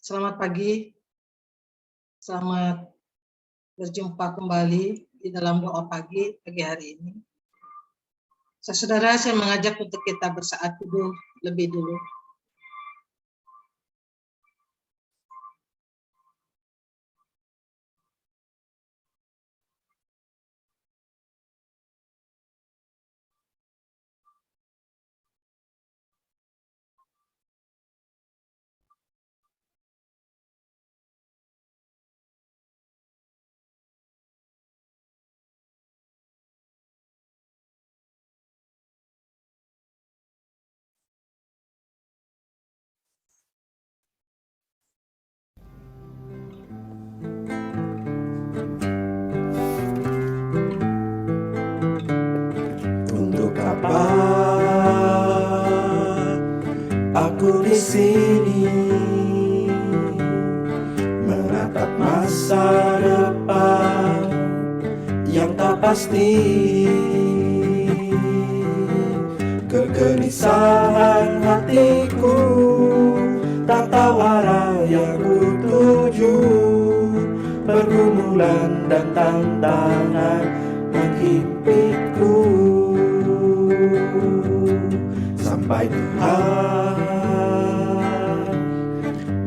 Selamat pagi, selamat berjumpa kembali di dalam doa pagi hari ini. Saudara, saya mengajak untuk kita bersaat teduh lebih dulu. Aku di sini menatap masa depan yang tak pasti. Kegelisahan hatiku tak tahu arah yang kutuju. Pergumulan dan tantangan menghimpiku, sampai Tuhan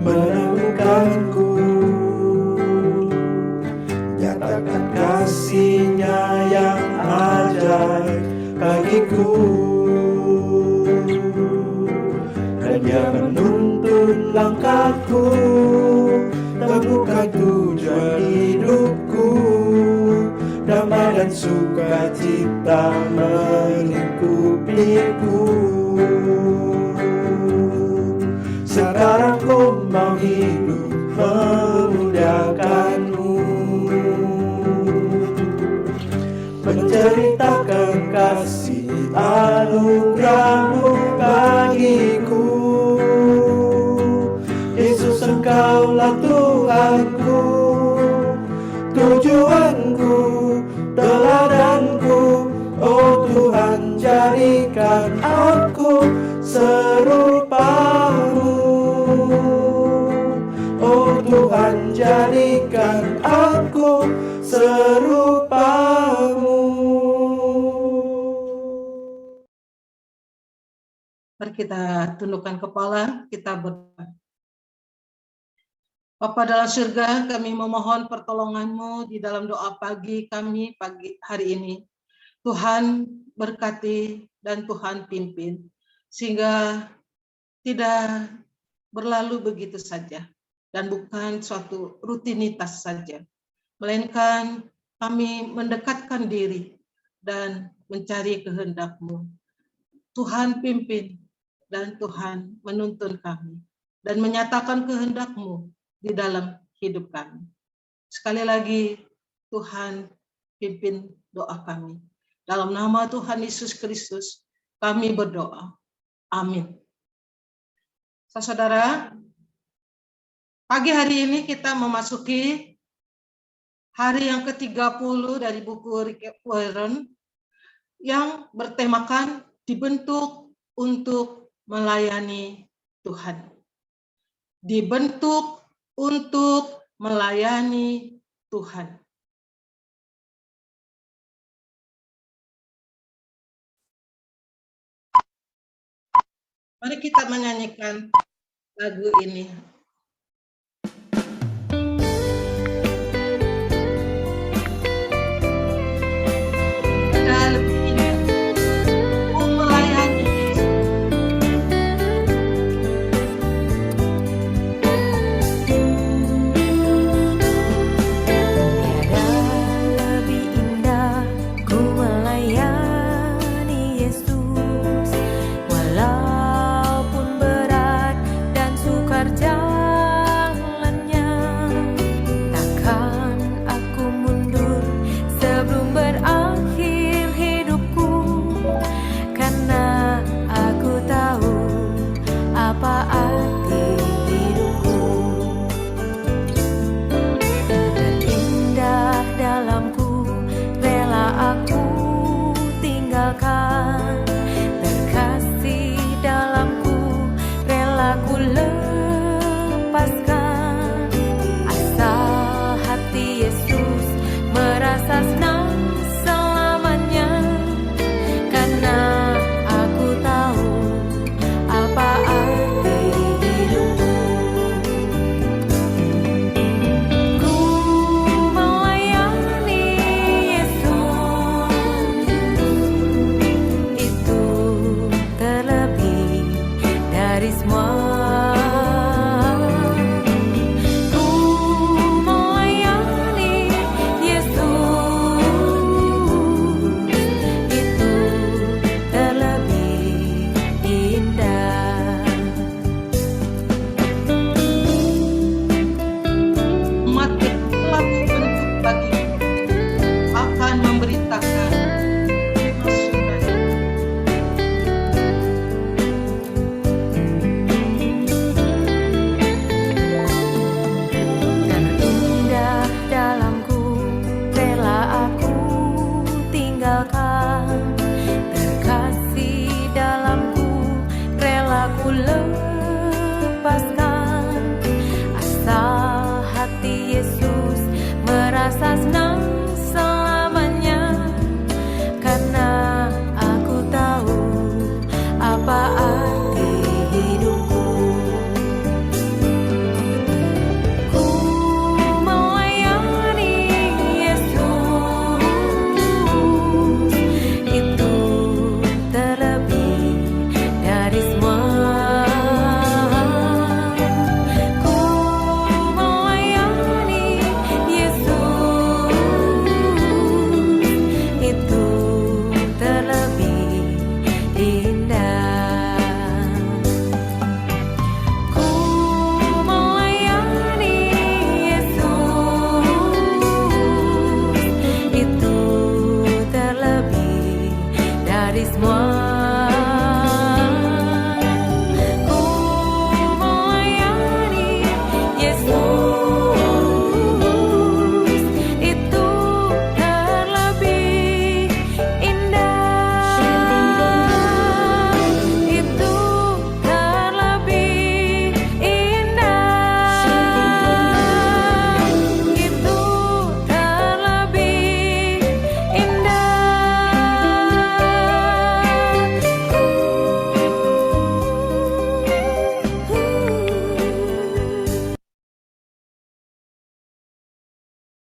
menemukanku, nyatakan kasih-Nya yang ajaib bagiku, dan Dia menuntun langkahku, temukan tujuan hidupku, damai dan sukacita melingkupiku. Sekarang ku mau hidup memuliakan-Mu, menceritakan kasih anugerah-Mu bagiku. Yesus, Engkaulah Tuhanku, tujuanku, teladanku. Oh Tuhan, jadikan aku serupa-Mu. Oh Tuhan, jadikan aku serupa-Mu. Mari kita tundukkan kepala, kita berdoa. Bapa dalam surga, kami memohon pertolongan-Mu di dalam doa pagi kami pagi hari ini. Tuhan berkati dan Tuhan pimpin, sehingga tidak berlalu begitu saja dan bukan suatu rutinitas saja, melainkan kami mendekatkan diri dan mencari kehendak-Mu. Tuhan pimpin dan Tuhan menuntun kami dan menyatakan kehendak-Mu di dalam hidup kami. Sekali lagi, Tuhan pimpin doa kami. Dalam nama Tuhan Yesus Kristus, kami berdoa. Amin. Saudara, pagi hari ini kita memasuki hari yang ke-30 dari buku Rick Warren yang bertemakan dibentuk untuk melayani Tuhan. Dibentuk untuk melayani Tuhan. Mari kita menyanyikan lagu ini. Ada lebih indah untuk melayani Yesus. Tiada lebih indah ku melayani Yesus, walaupun berat dan sukar jauh.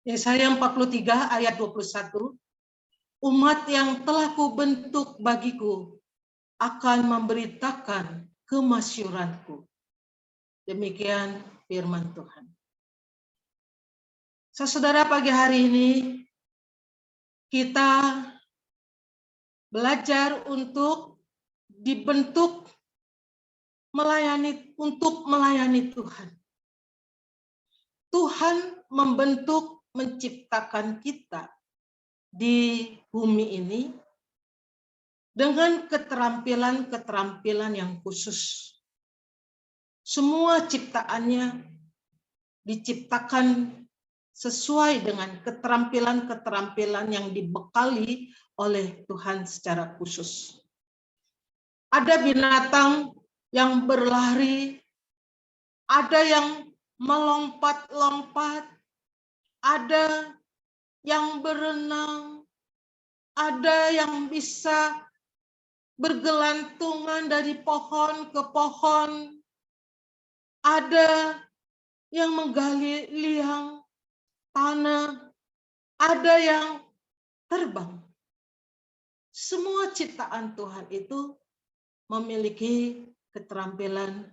Yesaya 43 ayat 21, umat yang telah kubentuk bagiku akan memberitakan kemasyuranku. Demikian firman Tuhan. Saudara, pagi hari ini kita belajar untuk dibentuk untuk melayani Tuhan. Tuhan membentuk, menciptakan kita di bumi ini dengan keterampilan-keterampilan yang khusus. Semua ciptaannya diciptakan sesuai dengan keterampilan-keterampilan yang dibekali oleh Tuhan secara khusus. Ada binatang yang berlari, ada yang melompat-lompat, ada yang berenang, ada yang bisa bergelantungan dari pohon ke pohon, ada yang menggali liang tanah, ada yang terbang. Semua ciptaan Tuhan itu memiliki keterampilan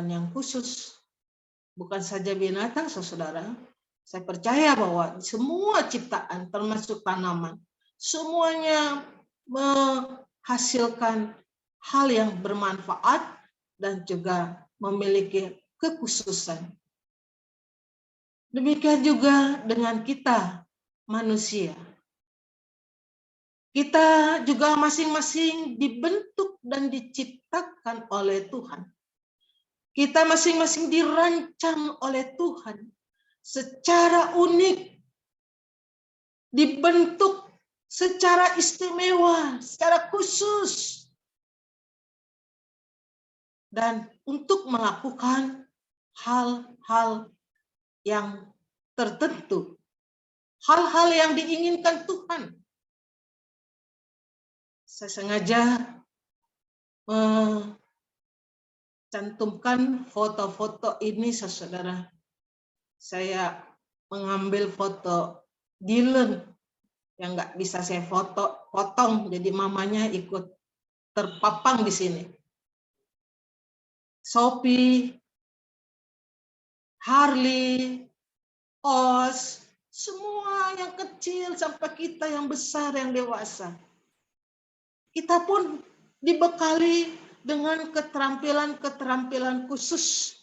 yang khusus. Bukan saja binatang, saudara. Saya percaya bahwa semua ciptaan, termasuk tanaman, semuanya menghasilkan hal yang bermanfaat dan juga memiliki kekhususan. Demikian juga dengan kita, manusia. Kita juga masing-masing dibentuk dan diciptakan oleh Tuhan. Kita masing-masing dirancang oleh Tuhan secara unik, dibentuk secara istimewa, secara khusus, dan untuk melakukan hal-hal yang tertentu, hal-hal yang diinginkan Tuhan. Saya sengaja mencantumkan foto-foto ini, saudara. Saya mengambil foto Dylan yang nggak bisa saya potong, jadi mamanya ikut terpapang di sini. Sophie, Harley, Oz, semua yang kecil sampai kita yang besar, yang dewasa. Kita pun dibekali dengan keterampilan-keterampilan khusus,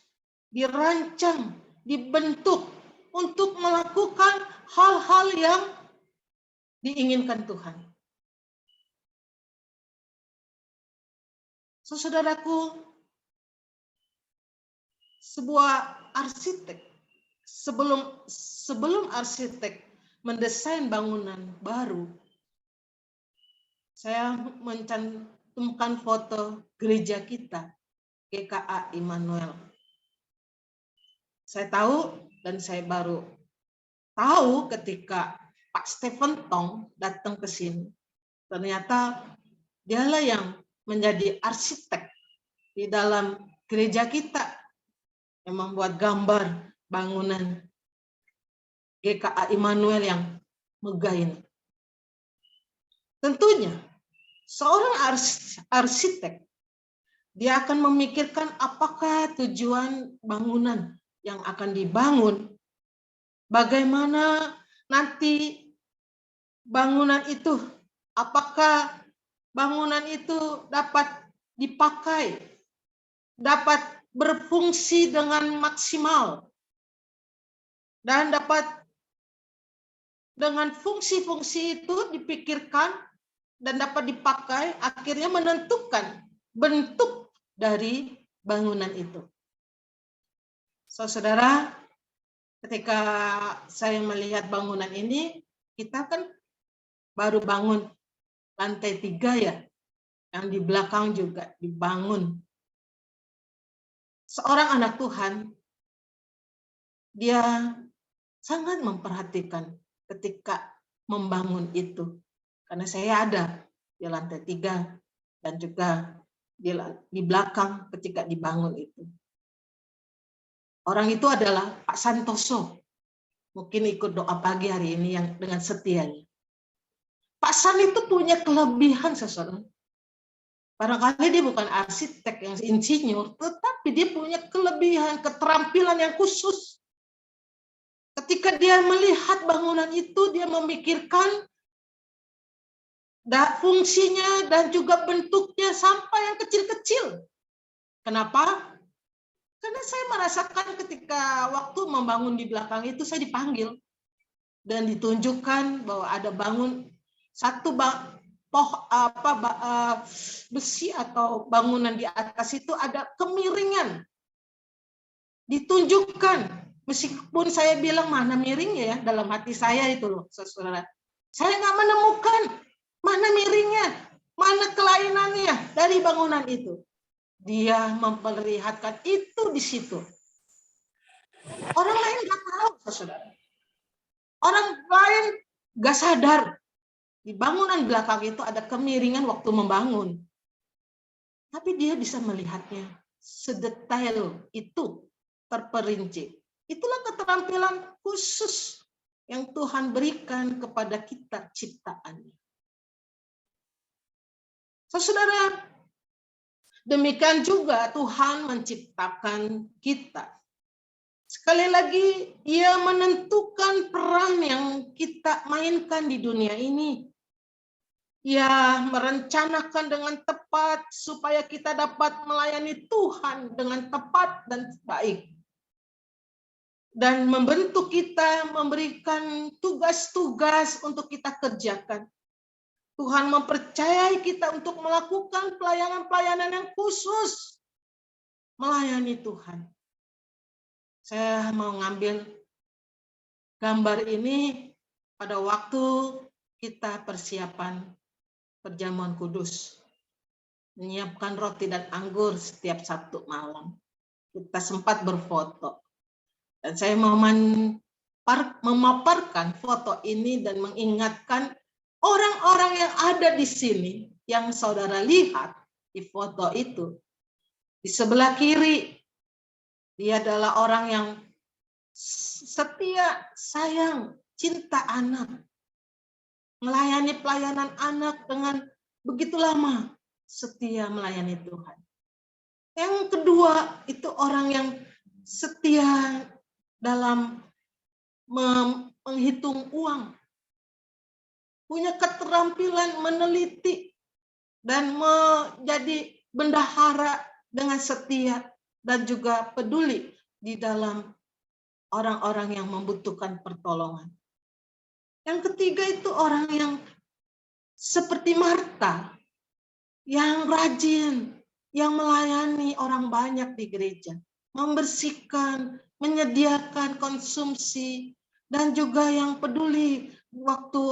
dirancang, dibentuk untuk melakukan hal-hal yang diinginkan Tuhan. Saudaraku, sebuah arsitek, sebelum arsitek mendesain bangunan baru, saya mencantumkan foto gereja kita, GKA Immanuel. Saya tahu, dan saya baru tahu ketika Pak Stephen Tong datang ke sini. Ternyata dialah yang menjadi arsitek di dalam gereja kita, yang membuat gambar bangunan GKA Immanuel yang megah ini. Tentunya seorang arsitek, dia akan memikirkan apakah tujuan bangunan yang akan dibangun, bagaimana nanti bangunan itu, apakah bangunan itu dapat dipakai, dapat berfungsi dengan maksimal, dan dapat dengan fungsi-fungsi itu dipikirkan dan dapat dipakai, akhirnya menentukan bentuk dari bangunan itu. Saudara, ketika saya melihat bangunan ini, kita kan baru bangun lantai 3 ya, yang di belakang juga dibangun. Seorang anak Tuhan, dia sangat memperhatikan ketika membangun itu. Karena saya ada di lantai 3 dan juga di belakang ketika dibangun itu. Orang itu adalah Pak Santoso. Mungkin ikut doa pagi hari ini yang dengan setianya. Pak San itu punya kelebihan, saudara. Barangkali dia bukan arsitek yang insinyur, tetapi dia punya kelebihan, keterampilan yang khusus. Ketika dia melihat bangunan itu, dia memikirkan fungsinya dan juga bentuknya sampai yang kecil-kecil. Kenapa? Karena saya merasakan ketika waktu membangun di belakang itu saya dipanggil dan ditunjukkan bahwa ada satu besi atau bangunan di atas itu ada kemiringan. Ditunjukkan, meskipun saya bilang mana miringnya ya, dalam hati saya itu loh, saudara. Saya nggak menemukan mana miringnya, mana kelainannya dari bangunan itu. Dia memperlihatkan itu di situ. Orang lain nggak tahu, saudara. Orang lain nggak sadar di bangunan belakang itu ada kemiringan waktu membangun. Tapi dia bisa melihatnya sedetail itu, terperinci. Itulah keterampilan khusus yang Tuhan berikan kepada kita ciptaannya. Saudara, demikian juga Tuhan menciptakan kita. Sekali lagi, Ia menentukan peran yang kita mainkan di dunia ini. Ia merencanakan dengan tepat supaya kita dapat melayani Tuhan dengan tepat dan baik. Dan membentuk kita, memberikan tugas-tugas untuk kita kerjakan. Tuhan mempercayai kita untuk melakukan pelayanan-pelayanan yang khusus. Melayani Tuhan. Saya mau ngambil gambar ini pada waktu kita persiapan perjamuan kudus. Menyiapkan roti dan anggur setiap Sabtu malam. Kita sempat berfoto. Dan saya mau memaparkan foto ini dan mengingatkan orang-orang yang ada di sini, yang saudara lihat di foto itu, di sebelah kiri, dia adalah orang yang setia, sayang, cinta anak. Melayani pelayanan anak dengan begitu lama, setia melayani Tuhan. Yang kedua, itu orang yang setia dalam menghitung uang. Punya keterampilan meneliti dan menjadi bendahara dengan setia dan juga peduli di dalam orang-orang yang membutuhkan pertolongan. Yang ketiga itu orang yang seperti Marta, yang rajin, yang melayani orang banyak di gereja, membersihkan, menyediakan konsumsi, dan juga yang peduli waktu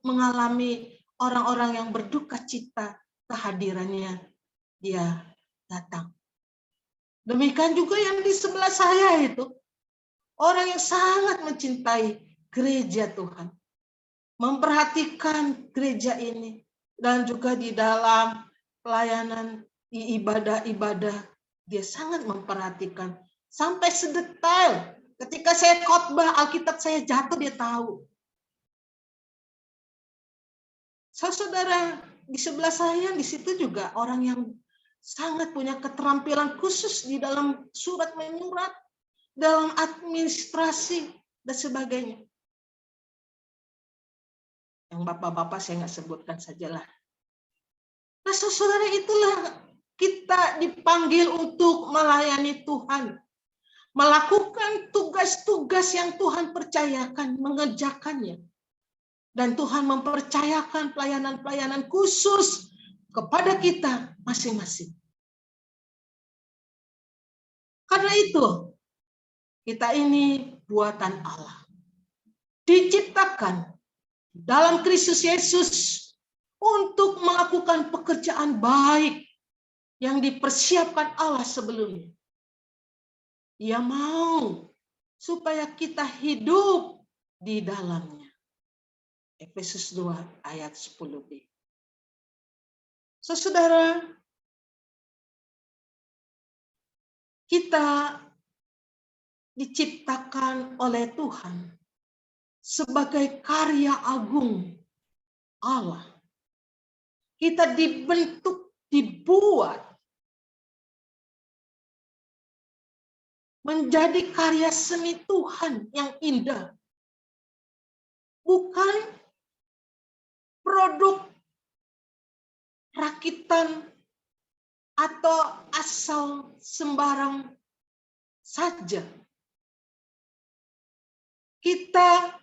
mengalami orang-orang yang berduka cita, kehadirannya dia datang. Demikian juga yang di sebelah saya itu, orang yang sangat mencintai gereja Tuhan, memperhatikan gereja ini, dan juga di dalam pelayanan di ibadah-ibadah, dia sangat memperhatikan. Sampai sedetail, ketika saya khotbah Alkitab saya jatuh, dia tahu. Saudara, di sebelah saya, di situ juga orang yang sangat punya keterampilan khusus di dalam surat menyurat, dalam administrasi, dan sebagainya. Yang bapak-bapak saya nggak sebutkan sajalah. Nah, saudara, itulah kita dipanggil untuk melayani Tuhan. Melakukan tugas-tugas yang Tuhan percayakan, mengerjakannya. Dan Tuhan mempercayakan pelayanan-pelayanan khusus kepada kita masing-masing. Karena itu, kita ini buatan Allah. Diciptakan dalam Kristus Yesus untuk melakukan pekerjaan baik yang dipersiapkan Allah sebelumnya. Ia mau supaya kita hidup di dalamnya. Efesus 2 ayat 10b. Saudara, kita diciptakan oleh Tuhan sebagai karya agung Allah. Kita dibentuk, dibuat menjadi karya seni Tuhan yang indah. Bukan produk rakitan atau asal sembarang saja. Kita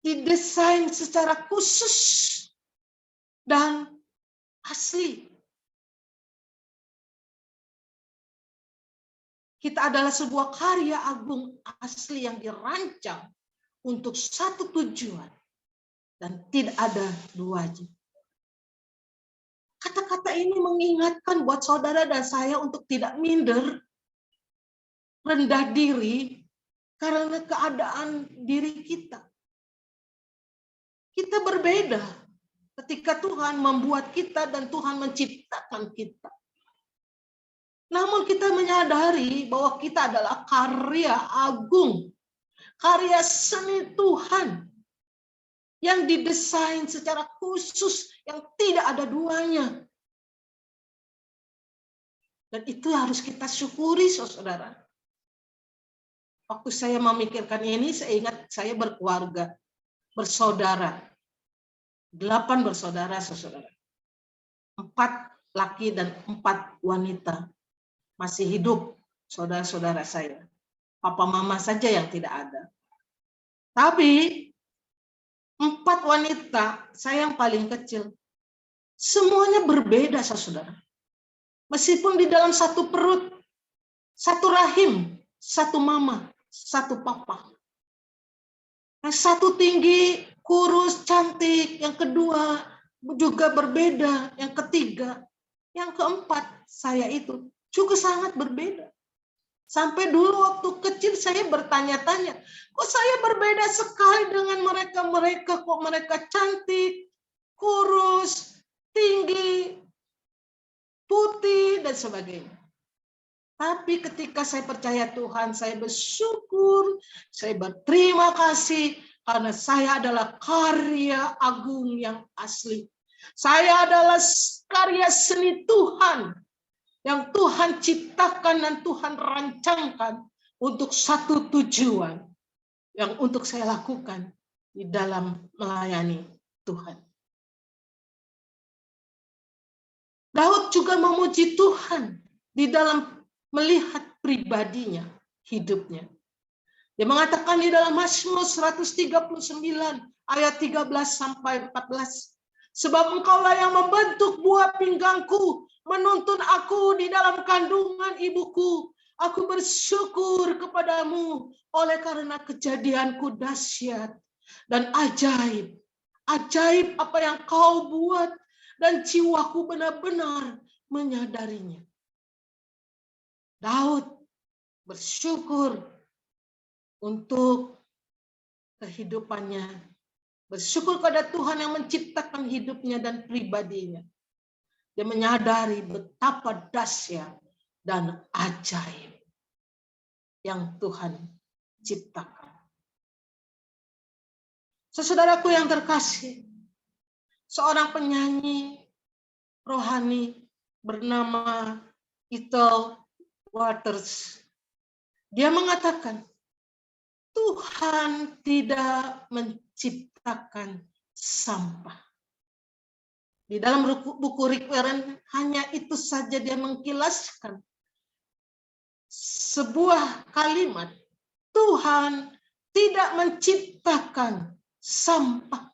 didesain secara khusus dan asli. Kita adalah sebuah karya agung asli yang dirancang untuk satu tujuan dan tidak ada duanya. Kata-kata ini mengingatkan buat saudara dan saya untuk tidak minder, rendah diri karena keadaan diri kita. Kita berbeda ketika Tuhan membuat kita dan Tuhan menciptakan kita. Namun kita menyadari bahwa kita adalah karya agung, karya seni Tuhan yang didesain secara khusus yang tidak ada duanya. Dan itu harus kita syukuri, saudara. Waktu saya memikirkan ini, saya ingat saya berkeluarga, bersaudara. 8 bersaudara, saudara. 4 laki dan 4 wanita. Masih hidup saudara-saudara saya. Papa mama saja yang tidak ada. Tapi 4 wanita, saya yang paling kecil. Semuanya berbeda, saudara. Meskipun di dalam satu perut, satu rahim, satu mama, satu papa. Yang satu tinggi, kurus, cantik. Yang kedua juga berbeda. Yang ketiga, yang keempat, saya itu juga sangat berbeda. Sampai dulu waktu kecil saya bertanya-tanya, kok saya berbeda sekali dengan mereka? Kok mereka cantik, kurus, tinggi, putih, dan sebagainya. Tapi ketika saya percaya Tuhan, saya bersyukur, saya berterima kasih, karena saya adalah karya agung yang asli. Saya adalah karya seni Tuhan, yang Tuhan ciptakan dan Tuhan rancangkan untuk satu tujuan yang untuk saya lakukan di dalam melayani Tuhan. Daud juga memuji Tuhan di dalam melihat pribadinya, hidupnya. Dia mengatakan di dalam Mazmur 139 ayat 13 sampai 14. Sebab engkaulah yang membentuk buah pinggangku, menuntun aku di dalam kandungan ibuku. Aku bersyukur kepadamu oleh karena kejadianku dahsyat dan ajaib. Ajaib apa yang kau buat dan jiwaku benar-benar menyadarinya. Daud bersyukur untuk kehidupannya. Bersyukur pada Tuhan yang menciptakan hidupnya dan pribadinya. Dia menyadari betapa dahsyat dan ajaib yang Tuhan ciptakan. Saudaraku yang terkasih, seorang penyanyi rohani bernama Ethel Waters, dia mengatakan, Tuhan tidak menciptakan sampah. Di dalam buku Rick Warren hanya itu saja dia mengkilaskan sebuah kalimat, Tuhan tidak menciptakan sampah.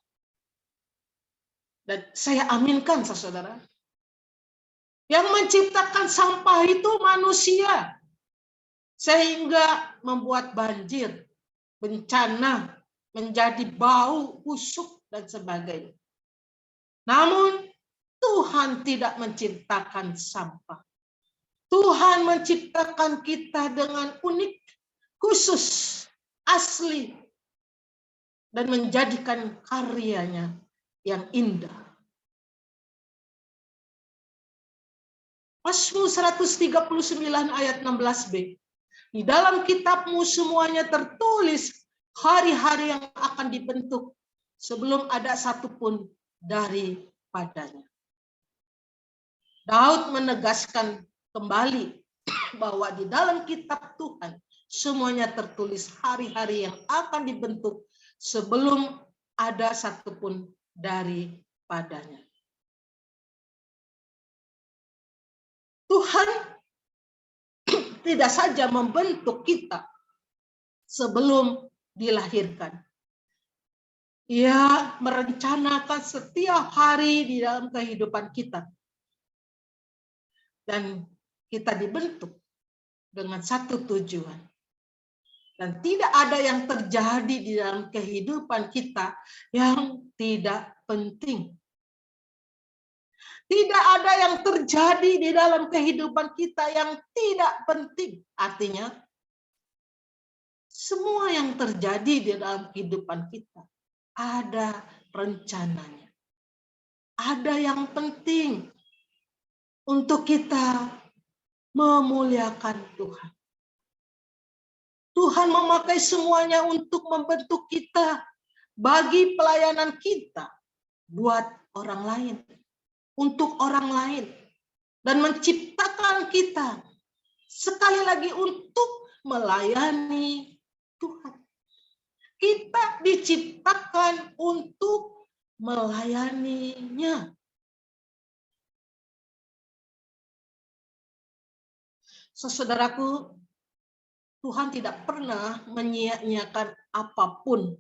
Dan saya aminkan, saudara. Yang menciptakan sampah itu manusia. Sehingga membuat banjir, bencana, menjadi bau, busuk, dan sebagainya. Namun Tuhan tidak menciptakan sampah. Tuhan menciptakan kita dengan unik, khusus, asli, dan menjadikan karyanya yang indah. Mazmur 139 ayat 16b. Di dalam kitabmu semuanya tertulis, hari-hari yang akan dibentuk sebelum ada satupun daripadanya. Daud menegaskan kembali bahwa di dalam kitab Tuhan semuanya tertulis hari-hari yang akan dibentuk sebelum ada satupun daripadanya. Tuhan tidak saja membentuk kita sebelum dilahirkan. Ia merencanakan setiap hari di dalam kehidupan kita. Dan kita dibentuk dengan satu tujuan. Dan tidak ada yang terjadi di dalam kehidupan kita yang tidak penting. Tidak ada yang terjadi di dalam kehidupan kita yang tidak penting. Artinya, semua yang terjadi di dalam kehidupan kita ada rencananya. Ada yang penting untuk kita memuliakan Tuhan. Tuhan memakai semuanya untuk membentuk kita bagi pelayanan kita buat orang lain, untuk orang lain, dan menciptakan kita sekali lagi untuk melayani Tuhan. Kita diciptakan untuk melayaninya. Saudaraku, Tuhan tidak pernah menyia-nyiakan apapun.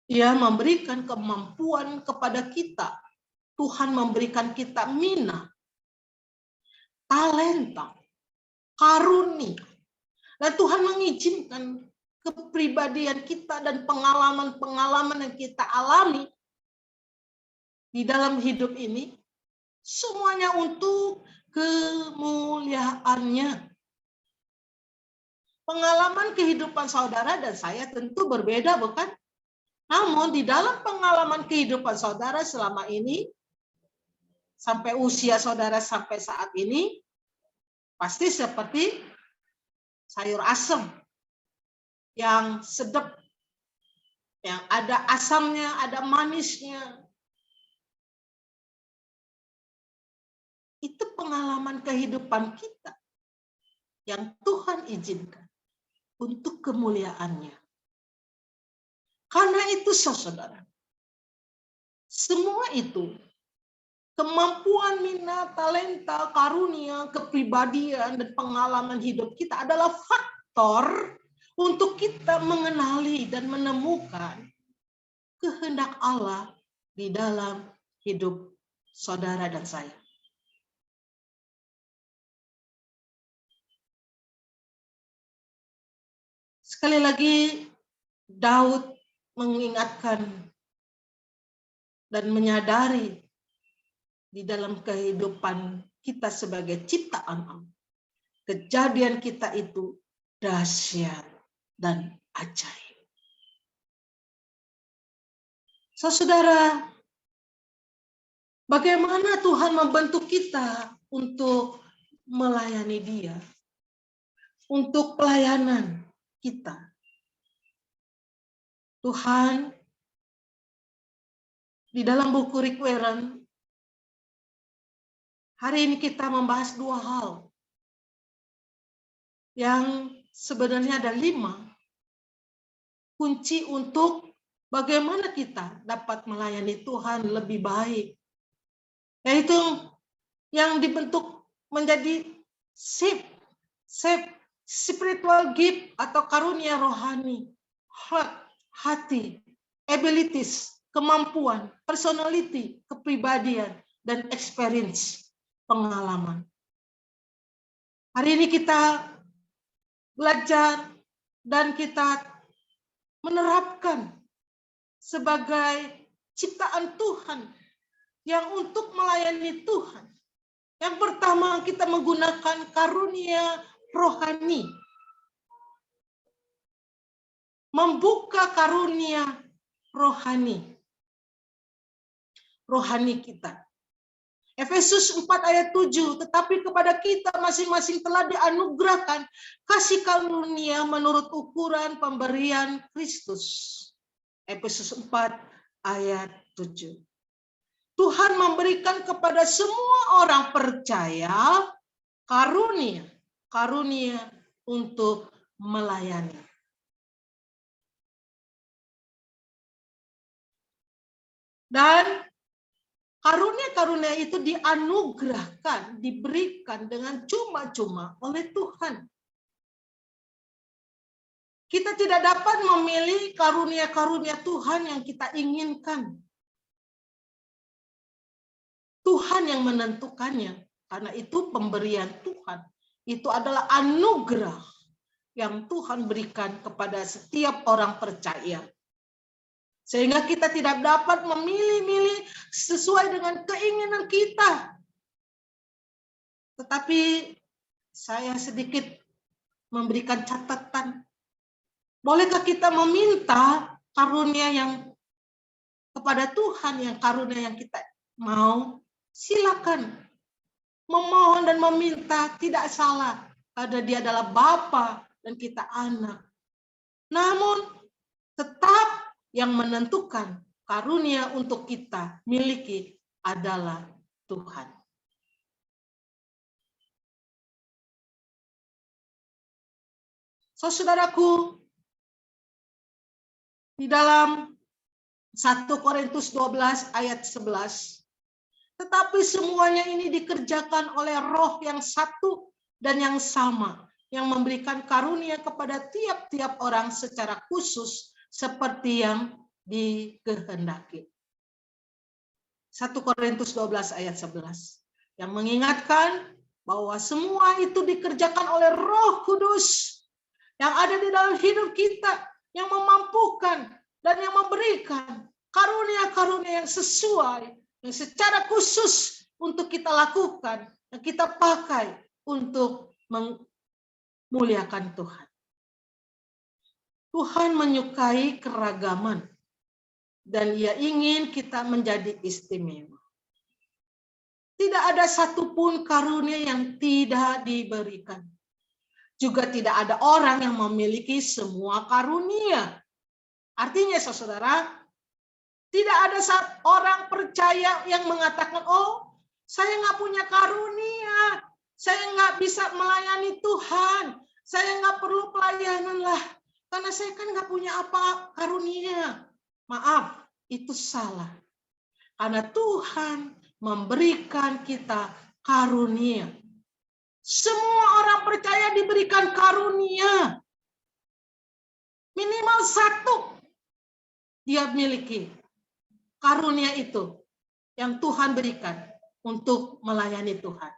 Ia memberikan kemampuan kepada kita. Tuhan memberikan kita minat, talenta, karunia. Dan Tuhan mengizinkan kepribadian kita dan pengalaman-pengalaman yang kita alami di dalam hidup ini, semuanya untuk kemuliaannya. Pengalaman kehidupan saudara dan saya tentu berbeda, bukan? Namun di dalam pengalaman kehidupan saudara selama ini, sampai usia saudara sampai saat ini, pasti seperti sayur asem yang sedap, yang ada asamnya, ada manisnya. Itu pengalaman kehidupan kita yang Tuhan izinkan untuk kemuliaannya. Karena itu saudara, semua itu, kemampuan, minat, talenta, karunia, kepribadian, dan pengalaman hidup kita adalah faktor untuk kita mengenali dan menemukan kehendak Allah di dalam hidup saudara dan saya. Sekali lagi, Daud mengingatkan dan menyadari di dalam kehidupan kita sebagai ciptaan Allah. Kejadian kita itu dahsyat dan ajaib. Saudara, bagaimana Tuhan membentuk kita untuk melayani Dia, untuk pelayanan kita. Tuhan di dalam buku Requiem, hari ini kita membahas dua hal yang sebenarnya ada 5 kunci untuk bagaimana kita dapat melayani Tuhan lebih baik, yaitu yang dibentuk menjadi spiritual gift atau karunia rohani, heart, hati, abilities, kemampuan, personality, kepribadian, dan experience, pengalaman. Hari ini kita belajar dan kita menerapkan sebagai ciptaan Tuhan yang untuk melayani Tuhan. Yang pertama, kita menggunakan karunia rohani. Membuka karunia rohani. Rohani kita. Efesus 4 ayat 7, tetapi kepada kita masing-masing telah dianugerahkan kasih karunia menurut ukuran pemberian Kristus. Efesus 4 ayat 7. Tuhan memberikan kepada semua orang percaya karunia untuk melayani. Dan karunia-karunia itu dianugerahkan, diberikan dengan cuma-cuma oleh Tuhan. Kita tidak dapat memilih karunia-karunia Tuhan yang kita inginkan. Tuhan yang menentukannya, karena itu pemberian Tuhan. Itu adalah anugerah yang Tuhan berikan kepada setiap orang percaya. Sehingga kita tidak dapat memilih-milih sesuai dengan keinginan kita. Tetapi saya sedikit memberikan catatan. Bolehkah kita meminta karunia yang kepada Tuhan, yang karunia yang kita mau? Silakan. Memohon dan meminta tidak salah. Karena dia adalah Bapa dan kita anak. Namun tetap yang menentukan karunia untuk kita miliki adalah Tuhan. Saudaraku, di dalam 1 Korintus 12 ayat 11, tetapi semuanya ini dikerjakan oleh Roh yang satu dan yang sama, yang memberikan karunia kepada tiap-tiap orang secara khusus seperti yang dikehendaki. 1 Korintus 12 ayat 11 yang mengingatkan bahwa semua itu dikerjakan oleh Roh Kudus yang ada di dalam hidup kita, yang memampukan dan yang memberikan karunia-karunia yang sesuai, yang secara khusus untuk kita lakukan, yang kita pakai untuk memuliakan Tuhan. Tuhan menyukai keragaman dan Ia ingin kita menjadi istimewa. Tidak ada satupun karunia yang tidak diberikan. Juga tidak ada orang yang memiliki semua karunia. Artinya, saudara, tidak ada orang percaya yang mengatakan, oh, saya nggak punya karunia, saya nggak bisa melayani Tuhan, saya nggak perlu pelayanan lah. Karena saya kan nggak punya apa karunia. Maaf, itu salah. Karena Tuhan memberikan kita karunia. Semua orang percaya diberikan karunia. Minimal satu dia miliki. Karunia itu yang Tuhan berikan untuk melayani Tuhan.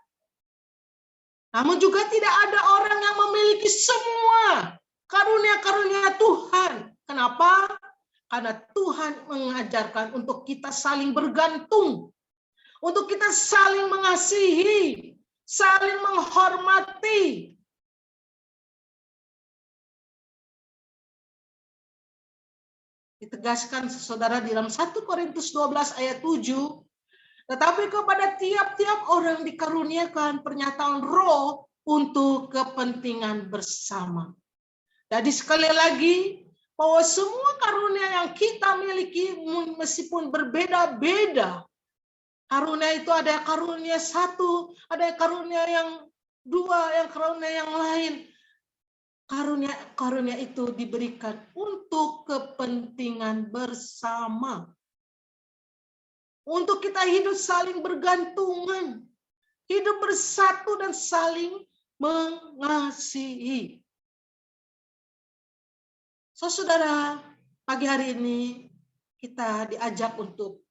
Namun juga tidak ada orang yang memiliki semua karunia-karunia Tuhan. Kenapa? Karena Tuhan mengajarkan untuk kita saling bergantung. Untuk kita saling mengasihi. Saling menghormati. Ditegaskan saudara di dalam 1 Korintus 12 ayat 7. Tetapi kepada tiap-tiap orang dikaruniakan pernyataan Roh untuk kepentingan bersama. Jadi sekali lagi, bahwa semua karunia yang kita miliki meskipun berbeda-beda. Karunia itu ada karunia satu, ada karunia yang dua, yang karunia yang lain. Karunia itu diberikan untuk kepentingan bersama. Untuk kita hidup saling bergantungan. Hidup bersatu dan saling mengasihi. Saudara, pagi hari ini kita diajak untuk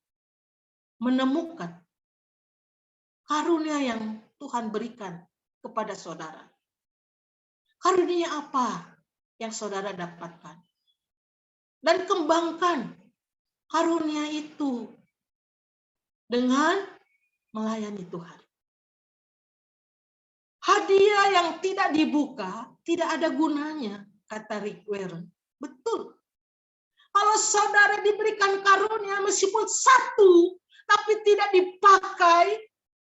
menemukan karunia yang Tuhan berikan kepada saudara. Karunia apa yang saudara dapatkan? Dan kembangkan karunia itu dengan melayani Tuhan. Hadiah yang tidak dibuka tidak ada gunanya, kata Rick Warren. Betul. Kalau saudara diberikan karunia meskipun satu, tapi tidak dipakai,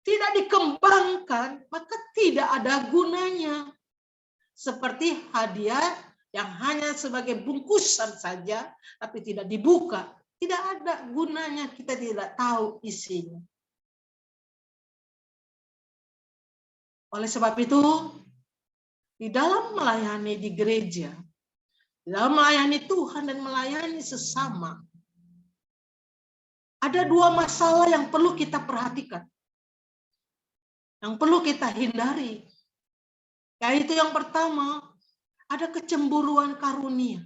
tidak dikembangkan, maka tidak ada gunanya. Seperti hadiah yang hanya sebagai bungkusan saja, tapi tidak dibuka. Tidak ada gunanya, kita tidak tahu isinya. Oleh sebab itu, di dalam melayani di gereja, di dalam melayani Tuhan dan melayani sesama, ada dua masalah yang perlu kita perhatikan, yang perlu kita hindari. Yaitu yang pertama, ada kecemburuan karunia,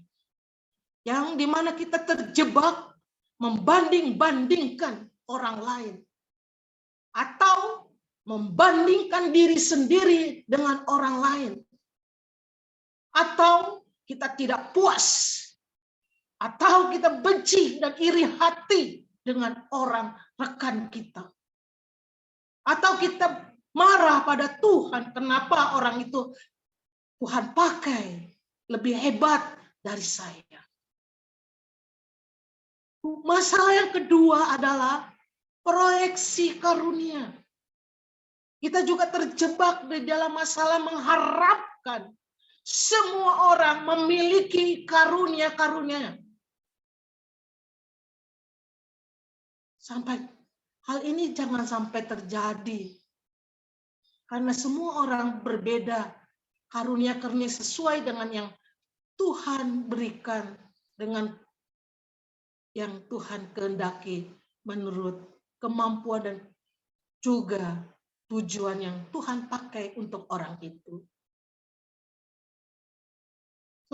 yang dimana kita terjebak membanding-bandingkan orang lain, atau membandingkan diri sendiri dengan orang lain, atau kita tidak puas, atau kita benci dan iri hati dengan orang rekan kita, atau kita marah pada Tuhan, kenapa orang itu Tuhan pakai lebih hebat dari saya. Masalah yang kedua adalah proyeksi karunia. Kita juga terjebak di dalam masalah mengharapkan semua orang memiliki karunia-karunia. Sampai hal ini jangan sampai terjadi. Karena semua orang berbeda, karunia-karunia sesuai dengan yang Tuhan berikan, dengan yang Tuhan kehendaki menurut kemampuan dan juga tujuan yang Tuhan pakai untuk orang itu.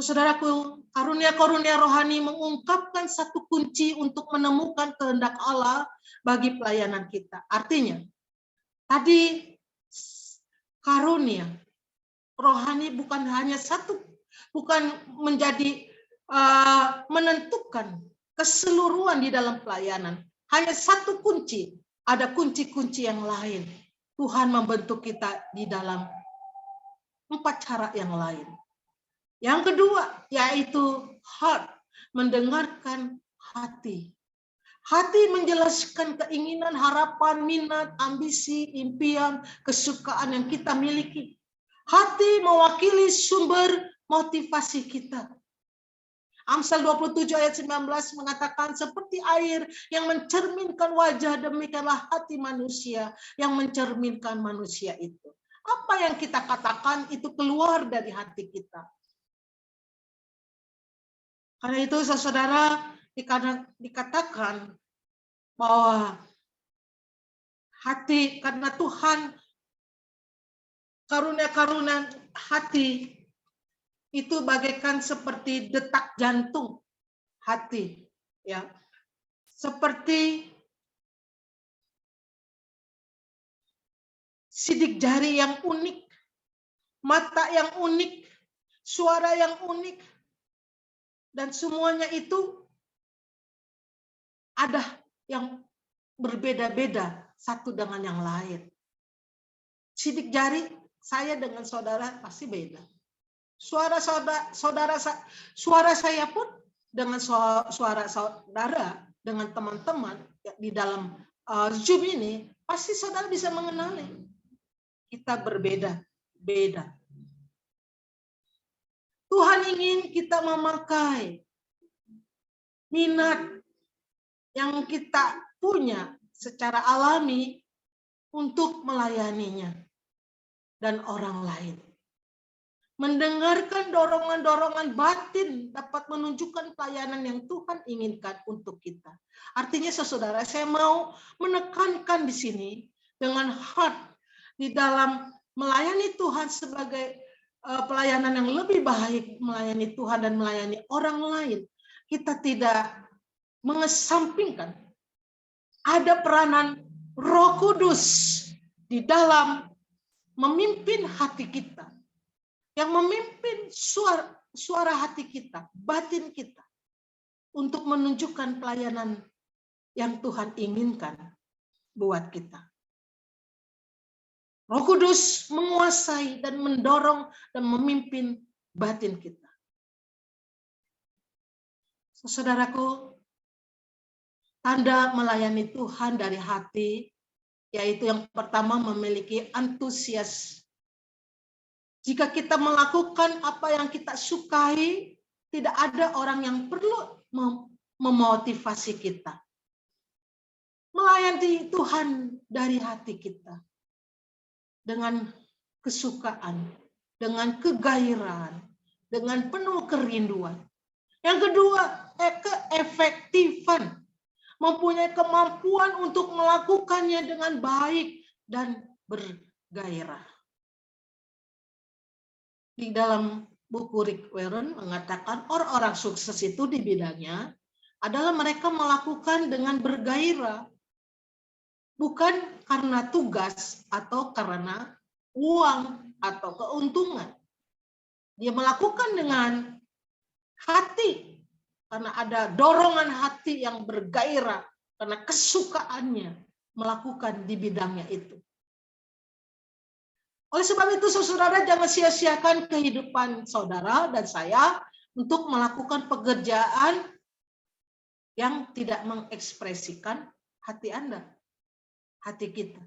Saudaraku, karunia-karunia rohani mengungkapkan satu kunci untuk menemukan kehendak Allah bagi pelayanan kita. Artinya, tadi karunia rohani bukan hanya satu, bukan menjadi menentukan keseluruhan di dalam pelayanan. Hanya satu kunci, ada kunci-kunci yang lain. Tuhan membentuk kita di dalam 4 cara yang lain. Yang kedua, yaitu heart, mendengarkan hati. Hati menjelaskan keinginan, harapan, minat, ambisi, impian, kesukaan yang kita miliki. Hati mewakili sumber motivasi kita. Amsal 27 ayat 19 mengatakan, seperti air yang mencerminkan wajah, demikianlah hati manusia yang mencerminkan manusia itu. Apa yang kita katakan itu keluar dari hati kita. Karena itu saudara, dikatakan bahwa hati, karena Tuhan karunia-karunia hati itu bagaikan seperti detak jantung hati, ya, seperti sidik jari yang unik, mata yang unik, suara yang unik, dan semuanya itu ada yang berbeda-beda satu dengan yang lain. Sidik jari saya dengan saudara pasti beda. Suara saya pun dengan suara saudara dengan teman-teman di dalam Zoom ini pasti saudara bisa mengenali. Kita berbeda-beda. Tuhan ingin kita memakai minat yang kita punya secara alami untuk melayaninya dan orang lain. Mendengarkan dorongan-dorongan batin dapat menunjukkan pelayanan yang Tuhan inginkan untuk kita. Artinya saudara, saya mau menekankan di sini dengan heart di dalam melayani Tuhan sebagai pelayanan yang lebih baik, melayani Tuhan dan melayani orang lain. Kita tidak mengesampingkan ada peranan Roh Kudus di dalam memimpin hati kita, yang memimpin suara hati kita, batin kita, untuk menunjukkan pelayanan yang Tuhan inginkan buat kita. Roh Kudus menguasai dan mendorong dan memimpin batin kita. Saudaraku, tanda melayani Tuhan dari hati yaitu yang pertama memiliki antusias. Jika kita melakukan apa yang kita sukai, tidak ada orang yang perlu memotivasi kita. Melayani Tuhan dari hati kita. Dengan kesukaan, dengan kegairahan, dengan penuh kerinduan. Yang kedua, keefektifan. Mempunyai kemampuan untuk melakukannya dengan baik dan bergairah. Di dalam buku Rick Warren mengatakan orang-orang sukses itu di bidangnya adalah mereka melakukan dengan bergairah. Bukan karena tugas atau karena uang atau keuntungan. Dia melakukan dengan hati. Karena ada dorongan hati yang bergairah. Karena kesukaannya melakukan di bidangnya itu. Oleh sebab itu, saudara, jangan sia-siakan kehidupan saudara dan saya untuk melakukan pekerjaan yang tidak mengekspresikan hati Anda, hati kita.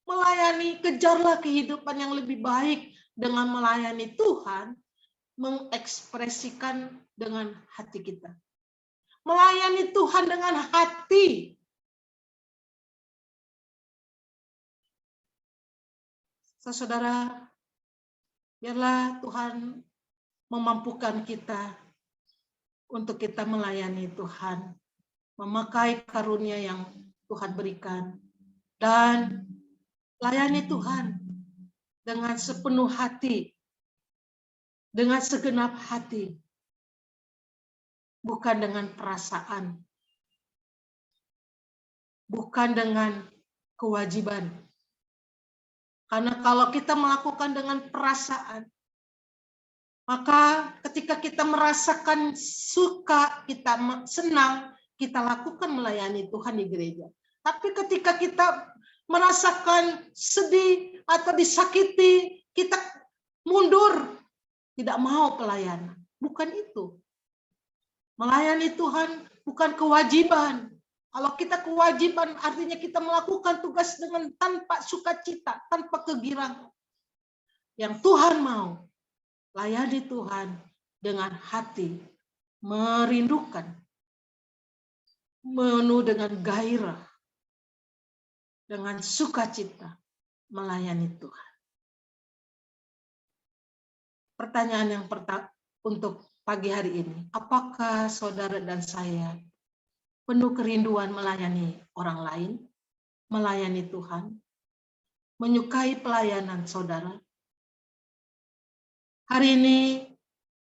Melayani, kejarlah kehidupan yang lebih baik dengan melayani Tuhan, mengekspresikan dengan hati kita. Melayani Tuhan dengan hati. Saudara, biarlah Tuhan memampukan kita untuk kita melayani Tuhan, memakai karunia yang Tuhan berikan, dan layani Tuhan dengan sepenuh hati, dengan segenap hati, bukan dengan perasaan, bukan dengan kewajiban. Karena kalau kita melakukan dengan perasaan, maka ketika kita merasakan suka, kita senang, kita lakukan melayani Tuhan di gereja. Tapi ketika kita merasakan sedih atau disakiti, kita mundur, tidak mau pelayanan. Bukan itu. Melayani Tuhan bukan kewajiban. Kalau kita kewajiban, artinya kita melakukan tugas dengan tanpa sukacita, tanpa kegirangan. Yang Tuhan mau, layani Tuhan dengan hati, merindukan, penuh dengan gairah, dengan sukacita, melayani Tuhan. Pertanyaan yang pertama untuk pagi hari ini, apakah saudara dan saya penuh kerinduan melayani orang lain, melayani Tuhan, menyukai pelayanan saudara? Hari ini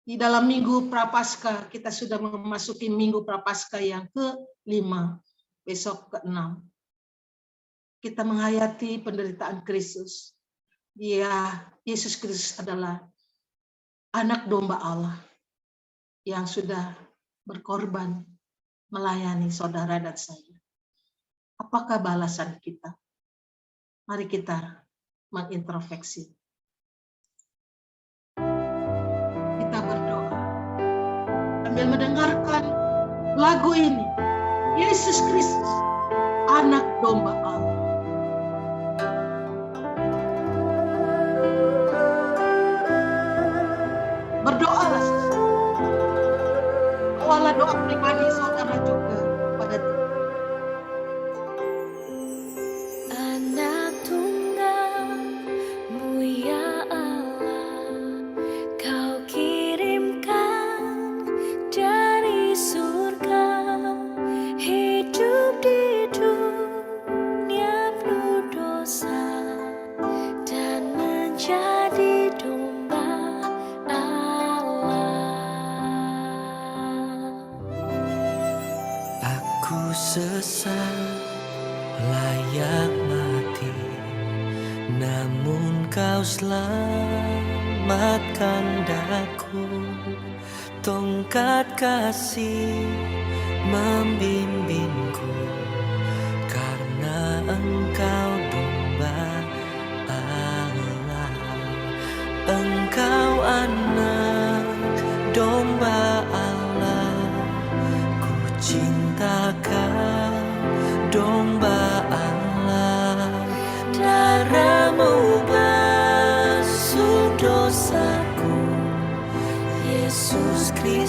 di dalam Minggu Prapaskah, kita sudah memasuki Minggu Prapaskah yang ke-5, besok ke-6. Kita menghayati penderitaan Kristus. Dia, Yesus Kristus adalah anak domba Allah yang sudah berkorban melayani saudara dan saya. Apakah balasan kita? Mari kita mengintrospeksi. Kita berdoa sambil mendengarkan lagu ini. Yesus Kristus, anak domba Allah. Berdoalah, bawalah doa pribadi saudara juga pada Tuhan. Anak tunggalmu ya Allah, Kau kirimkan dari surga, hidup di dunia penuh dosa, dan menjadi domba Sesat, layak mati, namun Kau selamatkan daku. Tongkat kasih membimbingku, karena Engkau domba Allah. Engkau anak domba Allah, ku cinta Kau domba Allah.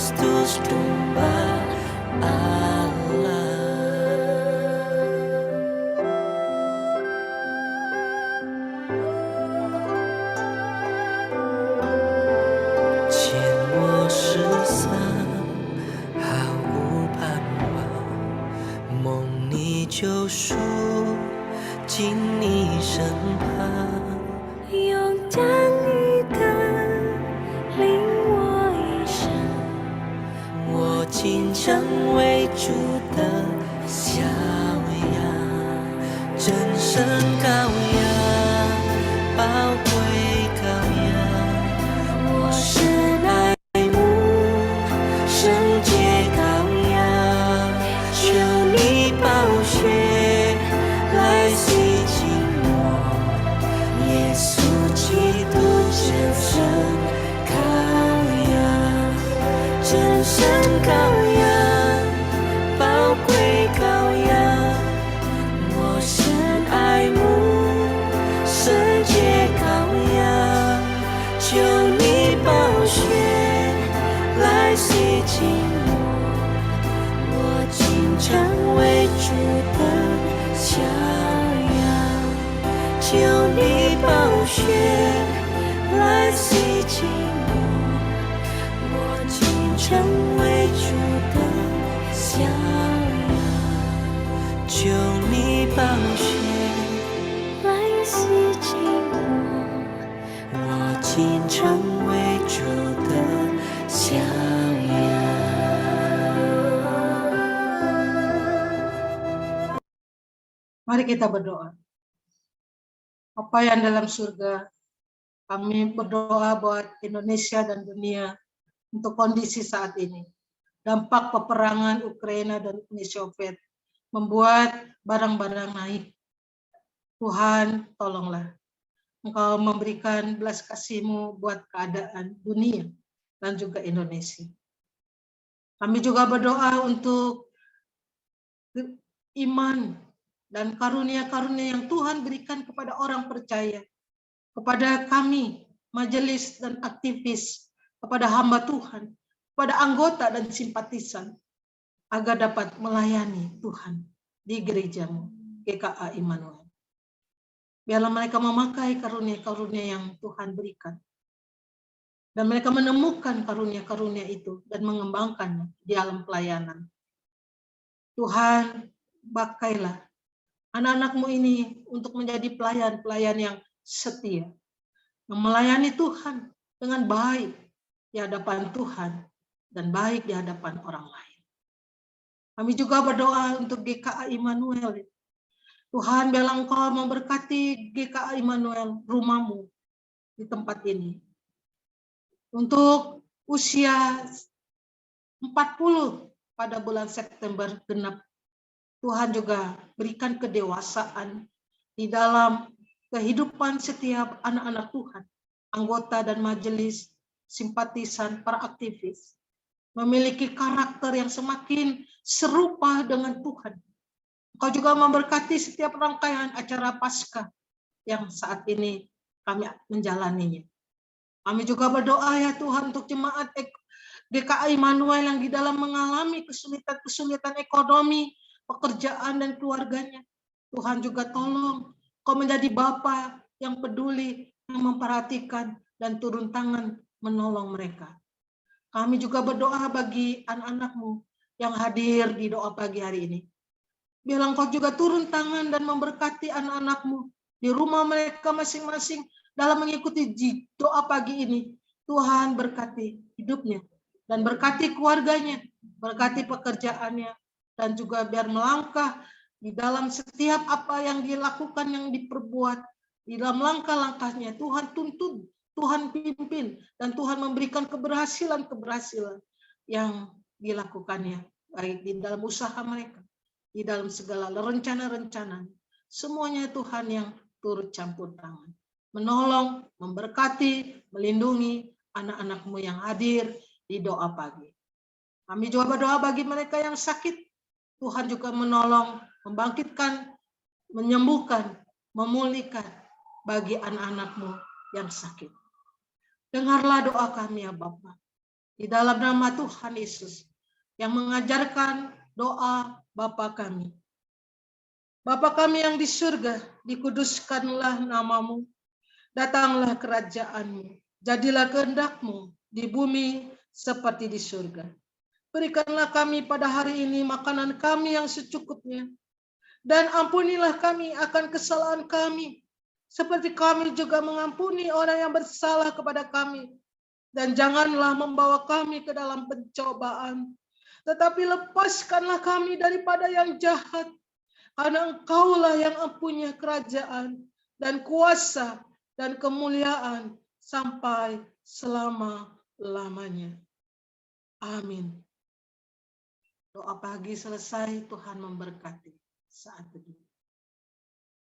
Kristus domba Allah.见我失散，毫无盼望，梦你救赎，进你身旁。用真理的领我一生，我竟成为主的小羊，真神羔羊，宝贵羔羊，我是爱慕圣洁羔羊，求你宝血来洗净我，耶稣基督真神羔羊，真神羔羊，宝贵羔羊，我深爱慕圣洁羔羊，求你宝血来洗净我竟成为主的小羊，求你宝血来洗净我竟成为主的小羊，求你宝血来洗净我竟成为主的小羊。Mari kita berdoa. Bapa yang dalam surga, kami berdoa buat Indonesia dan dunia untuk kondisi saat ini. Dampak peperangan Ukraina dan Uni Soviet membuat barang-barang naik. Tuhan, tolonglah. Engkau memberikan belas kasih-Mu buat keadaan dunia dan juga Indonesia. Kami juga berdoa untuk iman dan karunia-karunia yang Tuhan berikan kepada orang percaya, kepada kami, majelis dan aktivis, kepada hamba Tuhan, kepada anggota dan simpatisan, agar dapat melayani Tuhan di gereja-Mu, GKA Immanuel. Biarlah mereka memakai karunia-karunia yang Tuhan berikan, dan mereka menemukan karunia-karunia itu dan mengembangkannya di dalam pelayanan. Tuhan, pakailah anak-anak-Mu ini untuk menjadi pelayan-pelayan yang setia, yang melayani Tuhan dengan baik di hadapan Tuhan dan baik di hadapan orang lain. Kami juga berdoa untuk GKA Immanuel. Tuhan, biarlah Engkau memberkati GKA Immanuel, rumah-Mu di tempat ini. Untuk usia 40 pada bulan September genap, Tuhan juga berikan kedewasaan di dalam kehidupan setiap anak-anak Tuhan, anggota dan majelis, simpatisan, para aktivis, memiliki karakter yang semakin serupa dengan Tuhan. Engkau juga memberkati setiap rangkaian acara Paskah yang saat ini kami menjalaninya. Kami juga berdoa ya Tuhan untuk jemaat GKA Immanuel yang di dalam mengalami kesulitan ekonomi, pekerjaan dan keluarganya. Tuhan juga tolong Kau menjadi Bapa yang peduli, yang memperhatikan dan turun tangan menolong mereka. Kami juga berdoa bagi anak-anak-Mu yang hadir di doa pagi hari ini. Biarlah Engkau juga turun tangan dan memberkati anak-anak-Mu di rumah mereka masing-masing dalam mengikuti doa pagi ini. Tuhan berkati hidupnya dan berkati keluarganya, berkati pekerjaannya, dan juga biar melangkah di dalam setiap apa yang dilakukan, yang diperbuat, di dalam langkah-langkahnya. Tuhan tuntun, Tuhan pimpin, dan Tuhan memberikan keberhasilan-keberhasilan yang dilakukannya, baik di dalam usaha mereka, di dalam segala rencana-rencana. Semuanya Tuhan yang turut campur tangan, menolong, memberkati, melindungi anak-anak-Mu yang hadir di doa pagi. Kami juga berdoa bagi mereka yang sakit. Tuhan juga menolong, membangkitkan, menyembuhkan, memulihkan bagi anak-anak-Mu yang sakit. Dengarlah doa kami ya Bapa. Di dalam nama Tuhan Yesus yang mengajarkan doa Bapa kami. Bapa kami yang di surga, dikuduskanlah namamu, datanglah kerajaanmu, jadilah kehendakmu di bumi seperti di surga. Berikanlah kami pada hari ini makanan kami yang secukupnya, dan ampunilah kami akan kesalahan kami, seperti kami juga mengampuni orang yang bersalah kepada kami. Dan janganlah membawa kami ke dalam pencobaan, tetapi lepaskanlah kami daripada yang jahat, karena Engkaulah yang mempunyai kerajaan dan kuasa dan kemuliaan sampai selama-lamanya. Amin. Doa pagi selesai, Tuhan memberkati saat ini.